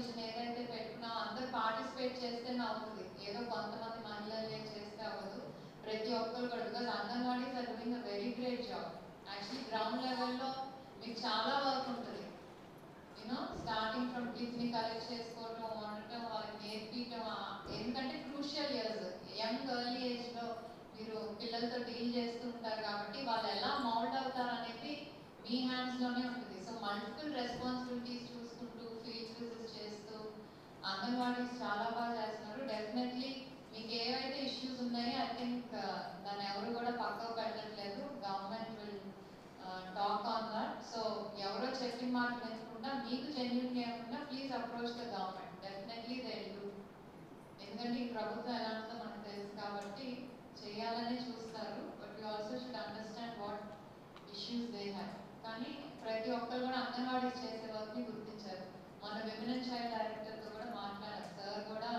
Machine ఏదైతే పెట్టుకున్నామో అందరూ participate చేస్తేనే అవుతుంది. ఏదో కొంతమంది మహిళలే చేస్తే అవ్వదు. ప్రతి ఒక్కరు కూడా, because anganwadis are doing a very great job. Actually ground లెవెల్లో మీకు చాలా వర్క్ ఉంటుంది. యూనో స్టార్టింగ్ ఫ్రమ్ కిడ్స్ ని కలెక్ట్ చేసుకోవటం, వండటం, వాళ్ళకి నేర్పించడం. ఎందుకంటే crucial years, young early age లో మీరు పిల్లలతో డీల్ చేస్తూ ఉంటారు కాబట్టి వాళ్ళు ఎలా మౌల్డ్ అవుతారు అనేది మీ హ్యాండ్స్ లోనే ఉంటుంది. సో మల్టిపుల్ రెస్పాన్సిబిలిటీస్ చూసుకుంటూ ఫీల్డ్ విజిట్స్ చేస్తూ అంగన్వాడీస్ చాలా బాగా చేస్తున్నారు. డెఫినెట్లీ మీకు ఏవైతే ఇష్యూస్ ఉన్నాయో ఐ థింక్ దాన్ని ఎవరు కూడా పక్కకు పెట్టట్లేదు. Government will talk on that. So ఎవరో చెప్పిన మాట వినకుండా మీకు జెన్యూన్ చేయకుండా please approach the government. Definitely they will do. ఎందుకంటే ఈ ప్రభుత్వం ఎలా ఉంటుందో మనకు తెలుసు కాబట్టి చేయాలనే చూస్తారు. But you also should understand what issues they have. కానీ ప్రతి ఒక్కరు కూడా అంగన్వాడీస్ చేసే వర్క్ని గుర్తించారు. మన విమెన్ అండ్ చైల్డ్ డైరెక్టర్తో కూడా మాట్లాడారు. సార్ కూడా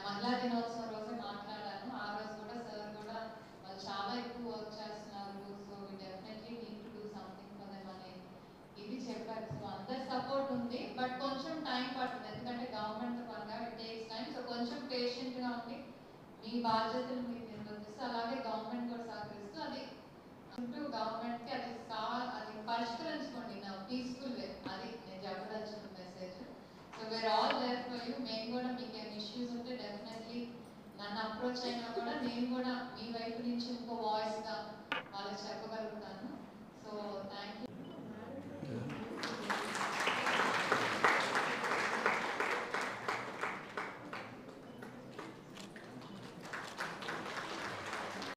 మహిళా దినోత్సవం రోజే మాట్లాడాను. ఆ రోజు కూడా సార్ కూడా వాళ్ళు చాలా ఎక్కువ వర్క్ చేస్తున్నారు. So we definitely need to do something for them అని ఇది చెప్పారు. సో అందరి సపోర్ట్ ఉంది, బట్ కొంచెం టైం పడుతుంది. ఎందుకంటే గవర్నమెంట్ పరంగా ఇట్ టేక్స్ టైం. సో కొంచెం పేషెంట్గా ఉండి మీ బాధ్యతలు మీరు నిర్వర్తిస్తూ అలాగే గవర్నమెంట్ కూడా సహకరిస్తూ అది గవర్నమెంట్కి అది